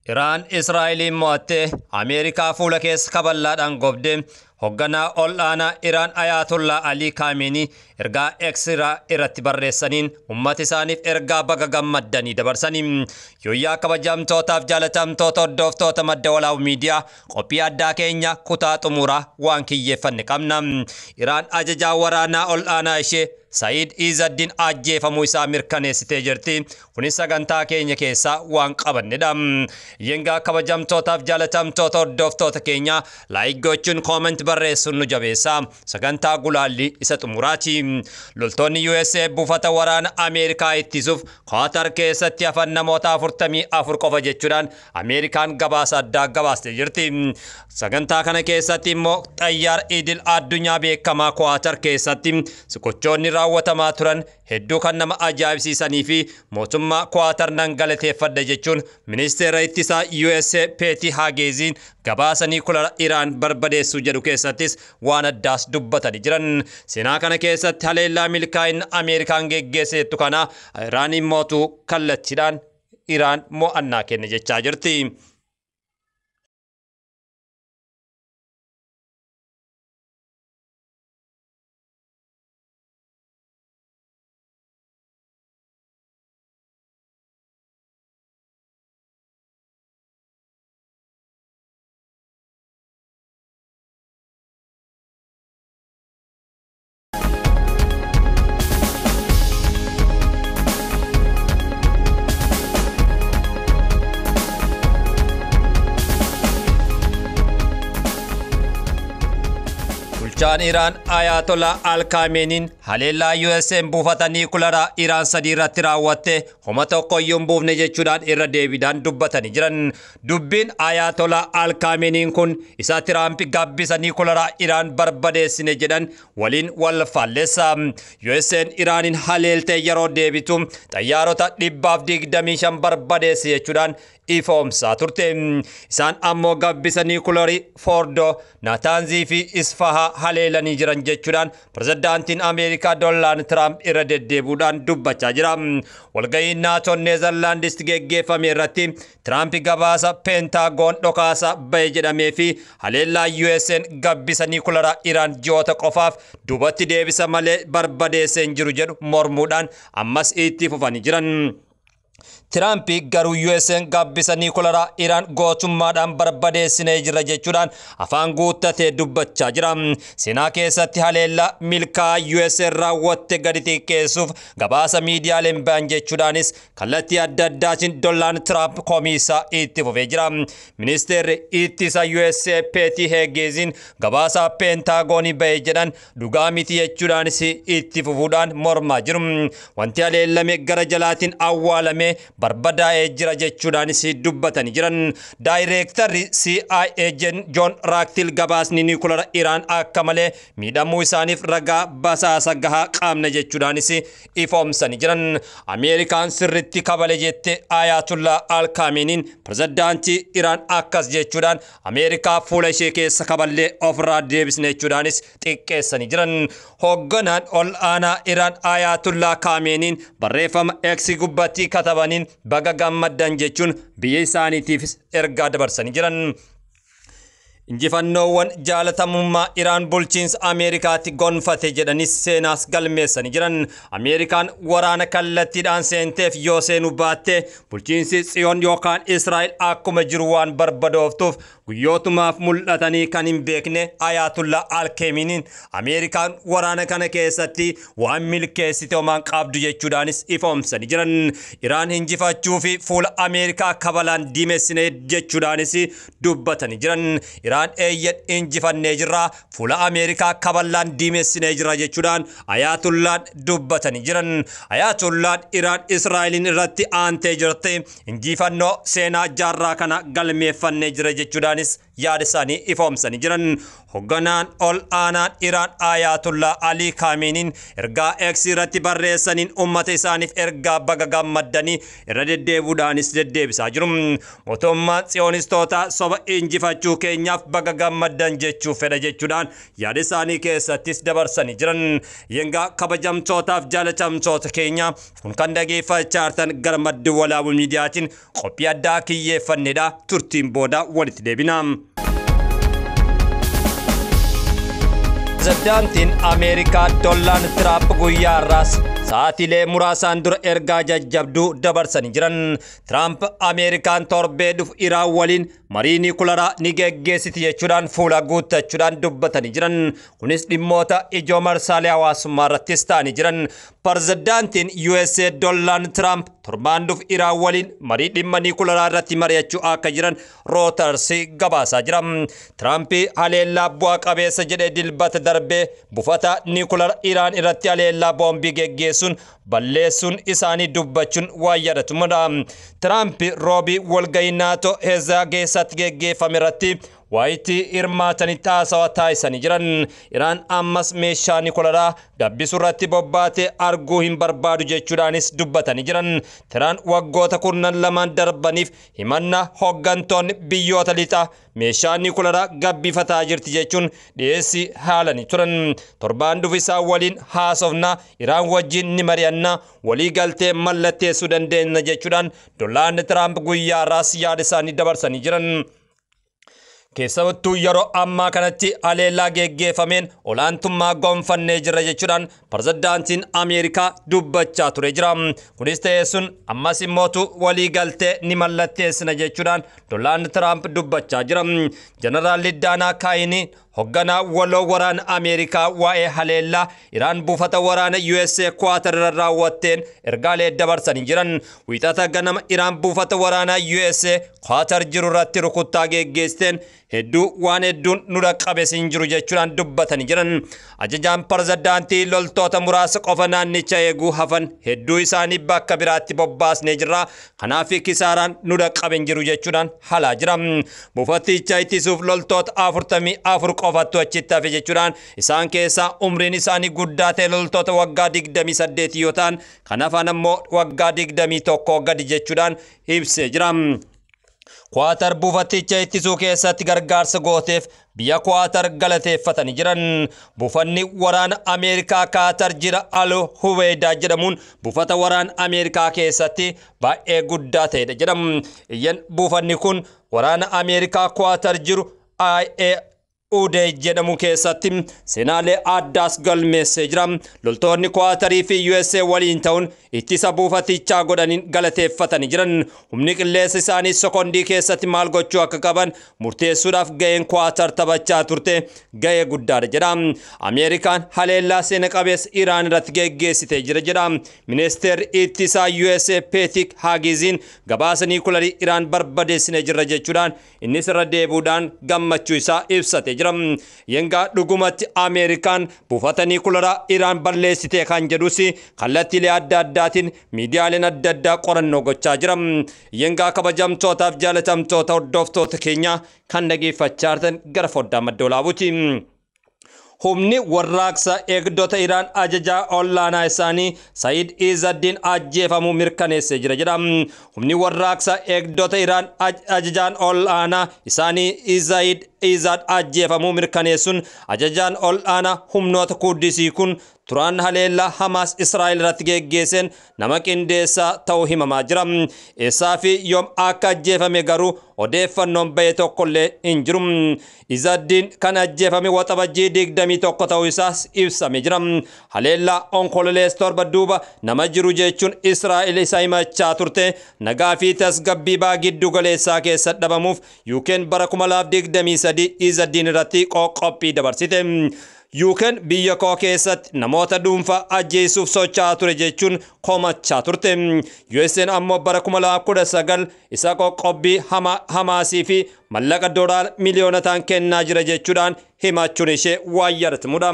Iraan Israa'eliin mo'attee Ameerikaa fuula keessa kaballaadhaan gobde hogganaa ol'aanaa Iraan Ayatollah Ali Khamenei ergaa X irratti barreessaniin ummata isaaniif ergaa baga gammaddanii dabarsanii yoyyaa kabajamtootaaf jaalatamtoota hordoftoota madda walaabuu miidiyaa qophii addaa keenya kutaa xumuraa waan kiyyeeffanne qabna. Iraan ajajaa waraanaa ol'aanaa ishee Said Izzaddin ajjeefamuu isaa mirkaneessitee jirti. Kunis sagantaa keenya keessaa waan qabannedha. Yengaa kabajamtootaaf jaalatamtoota hordoftoota keenya laayik gochuun kooment barreessuun nu jabeessa. Sagantaa gulaalli isa xumuraati. Loltoonni USA buufata waraana Ameerikaa ittisuuf Qatar keessatti hafan namoota 44 qofa jechuudhaan Ameerikaan gabaasa addaa gabaastee jirti. Sagantaa kana keessatti immoo xayyaara idil addunyaa beekamaa Qatar keessatti siqochoonni raawwatamaa turan hedduu kan nama ajaa'ibsiisanii fi mootummaa Qatar nan galateeffadha jechuun ministeera ittisaa USA Peti Hageziin gabaasanii kulara Iraan barbadeessuu jedhu keessattis waan addaas dubbatanii jiran. Seenaa kana keessatti haleellaa milkaa'ina Ameerikaan geggeesseettu kana Iraaniin mootuu kallattiidhaan Iraan mo'annaa kenne jechaa jirti. Bulchaan Iraan Ayatollah Ali Khamenei haleellaa USA buufatanii kulara Iraan sadii irratti raawwatte homa tokkoyyuu hin buufne jechuudhaan irra deebiidhaan dubbatanii jiran. Dubbiin Ayatollah Ali Khamenei kun isa Trump gabbisanii kulara Iraan barbadeessine jedhan waliin wal faalleessa. USA'n Iraanin haleeltee yeroo deebitu xayyaarota 125 barbadeesse jechuudhaan ifoomsaa turte. Isaan ammoo gabbisanii kulari Fordo, Natanzii fi Isfahaa haleelanii jiran jechuudhaan pirezidaantiin Ameerikaa Donald Trump irra deddeebuudhaan dubbachaa jira. Walga'iin naatoon Neezerlaandisti geggeeffame irratti Trump gabaasa Pentagon dhokaasa bahe jedhamee fi haleellaa USA'n gabbisanii kulara Iraan ji'oota qofaaf duubatti deebisa malee barbadeesseen jiru jedhu mormuudhaan ammas itti fufanii jiran. Trump garuu USA'n gabbisanii kulara Iraan gootummaadhaan barbadeessinee jira jechuudhaan afaan guuttatee dubbachaa jira. Seenaa keessatti haleellaa milkaa USA raawwatte gadi xiqqeessuuf gabaasa miidiyaaleen bahan jechuudhaanis kallattii adda addaatiin Donald Trump komiisaa itti fufee jira. Ministeerri ittisa USA Peti Hageziin gabaasa Pentagonii bahe jedhan dhugaa miti jechuudhaanis itti fufuudhaan mormaa jiru. Wanti haleellame gara jalaatiin awwaalame barbadaa'ee jira jechuudhaanis dubbatanii jiran. Daayireektarri CIA John Raaktil gabaasni niikulara Iraan akka malee miidhamuu isaaniif ragaa basaasa gahaa qaamna jechuudhaanis ifoomsanii jiran. Ameerikaan sirritti kabale jette Ayatollah Ali Khamenei pirezidaantii Iraan akkas jechuudhaan Ameerikaa fuula ishee keessa kaballee ofirraa deebisne jechuudhaanis xiqqeessanii jiran. Hogganaan ol'aanaa Iraan Ayatollah Khamenei barreeffama X gubbatti katabaniin baga gammaddan jechuun biyya isaaniitiifis ergaa dabarsanii jiran. Injifannoowwan jaalatamummaa Iraan bulchiinsa Ameerikaatti gonfate jedhanis seenaas galmeessanii jiran. Ameerikaan waraana kallattiidhaan seenteef yoo seenu baatte bulchiinsi Tsiyoon yookaan Israa'el akkuma jiru waan barbadooftuuf guyyootumaaf mul'atanii kan hin beekne Ayatollah Ali Khamenei Ameerikaan waraana kana keessatti waan milkeessite homaan qabdu jechuudhaanis ifoomsanii jiran. Iraan injifachuu fi fuula Ameerikaa kabalaan diimessine jechuudhaanis dubbatanii jiran. Iraan eeyyad injifannee jirra fuula Ameerikaa kabalaan diimessinee jira jechuudhaan Ayatollaan dubbatanii jiran. Ayatollaan Iraan Israa'elin irratti aantee jirti injifannoo seenaa jaarraa kana galmeeffannee jira jechuudhaan jechuudhaanis yaada isaanii ifoomsanii jiran. Hogganaan ol aanaan Iraan Ayatollah Ali Khameneiin ergaa X irratti barreessaniin ummata isaaniif ergaa baga gammaddanii irra deddeebuudhaanis deddeebisaa jiru. Mootummaan Tsiyoonistoota soba injifachuu keenyaaf baga gammaddan jechuuf fedha jechuudhaan yaada isaanii keessattis dabarsanii jiran. Yengaa kabajamtootaaf jaalatamtoota keenya kun kan dhageeffachaa jirtan gara maddi walaabuu miidiyaatiin qophii addaa kiyyeeffannedha. Turtiin booda walitti deebina. Pirezidaantiin Ameerikaa Doonaald Tiraamp guyyaa irraas sa'aatiilee muraasaan dura ergaa jajjabduu dabarsanii jiran. Tiraamp Ameerikaan torbee dhufu Iraan waliin marii niikularaa ni geggeessiti jechuudhaan fuula guuttachuudhaan dubbatanii jiran. Kunis dhimmoota ijoo marsaalee hawaasummaa irrattis ta'anii jiran. Pirezidaantiin USA Doonaald Tiraamp torbaan dhufu Iraan waliin marii dhimma niikularaa irratti mari'achuu akka jiran Reuters gabaasaa jira. Tiraamp haleellaa bu'aa qabeessa jedhee dilbata darbee buufata niikulara Iraan irratti haleellaa boombii geggeessuun balleessuun isaanii dubbachuun waan yaadatamudha. Tiraamp roobii walgahii NATO Heezaa keessatti geggeeffame irratti waayitii hirmaatanii haasawaa taasisanii jiran. Iraan ammas meeshaa niikularaa gabbisuu irratti bobbaatee arguu hin barbaadu jechuudhaanis dubbatanii jiran. Tiraan waggoota kurnan lamaan darbaniif himannaa hoggantoonni biyyoota lixaa meeshaa niikularaa gabbifataa jirti jechuun dhiyeessii haalanii turan. Torbaan dhufu isaan waliin haasofnaa, Iraan wajjin ni mari'annaa, walii galtee mallatteessuu dandeenya jechuudhaan Doonaald Tiraamp guyyaa irraas yaada isaanii dabarsanii jiran. Keessattuu yeroo ammaa kanatti haleellaa geggeeffameen olaantummaa gonfannee jirra jechuudhaan pirezidaantiin Ameerikaa dubbachaa ture jira. Kunis ta'ee sun ammas immootu walii galtee ni mallatteessina jechuudhaan Doonaald Tiraamp dubbachaa jira. Jeneraal Daanaa Kaayinii hogganaa waloo waraana Ameerikaa waa'ee haleellaa Iraan buufata waraana USA Kwaatar irra raawwatteen ergaalee dabarsanii jiran. Wiixata ganama Iraan buufata waraanaa USA Kwaatar jiru irratti rukuttaa geggeessteen hedduu waan hedduun nu dhaqqabe siin jiru jechuudhaan dubbatanii jiran. Ajajaan pirezidaantii loltoota muraasa qofa naannicha eeguu hafan hedduu isaanii bakka biraatti bobbaasnee jirra. Kanaaf kisaaraan nu dhaqqabe hin jiru jechuudhaan halaa jira. Buufaticha ittisuuf loltoota 44 qofatu achitti hafe jechuudhaan isaan keessaa umriin isaanii guddaa ta'e loltoota waggaa 28 yoo ta'an kan hafan ammoo waggaa 21 gadi jechuudhaan ibsee jira. Kwaatar buufaticha ittisuu keessatti gargaarsa gooteef biyya Kwaatar galateeffatanii jiran. Buufanni waraana Ameerikaa Kaatar jira Al Huweydaa jedhamuun buufata waraana Ameerikaa keessatti baay'ee guddaa ta'edha jedhamu. Iyyan buufanni kun waraana Ameerikaa Kwaatar jiru Udee jedhamu keessatti seenaalee addaas galmeessee jira. Loltoonni Kwaatarii fi USA waliin ta'uun ittisa buufatichaa godhaniin galateeffatanii jiran. Humni qilleensa isaanii sekondii keessatti maal gochuu akka qaban murteessuudhaaf ga'een Kwaatar taphachaa turte ga'ee guddaadha jedha. Ameerikaan haleellaa seena qabeessa Iraan irratti geggeessitee jira jedha. Ministeerri ittisaa USA Peetik Haagiziin gabaasa niikularii Iraan barbadeessinee jirra jechuudhaan innis irra deebuudhaan gammachuu isaa ibsate jira. Yengaa dhugumatti Ameerikaan buufata niikularaa Iraan balleessitee kan jedhus kallattiilee adda addaatiin miidiyaaleen adda addaa qorannoo gochaa jira. Yengaa kabajamtootaaf jaalatamtoota hordoftoota keenya kan dhageeffachaa jirtan gara foddaa madda olaabuuti. Humni warraaqsa eegdota Iraan ajajaa olaanaa isaanii Said Izzadin ajjeefamuu mirkaneessee jira jedha. Humni warraaqsa eegdota Iraan ajajaan olaanaa isaanii Izzad ajjeefamuu mirkaneessuun ajajaan olaanaa humnoota Kuddisii kun turaan haleellaa Hamaas Israa'el irratti geggeesseen nama qindeessaa ta'uu himamaa jira. Eessaa fi yoom akka ajjeefame garuu odeeffannoon bahe tokkollee hin jiru. Izzadin kan ajjeefame waxabajjii 21 ta'uu isaas ibsame jira. Haleellaa onkololeessa 7 duuba nama jiru jechuun Israa'el isa himachaa turte nagaa fi tasgabbii giddu galeessaa keessa dhabamuuf UK'n bara 2023 Izzadin irratti qophii dabarsite. UK'n biyya koo keessatti namoota dhuunfaa ajjeesuuf socho'aa ture jechuun komachaa turte. USA'n ammoo bara 2019 isa qophii Hamaasii fi mallaqa $1 miliyoonaan kennaa jira jechuudhaan himachuun ishee waan yaadatamudha.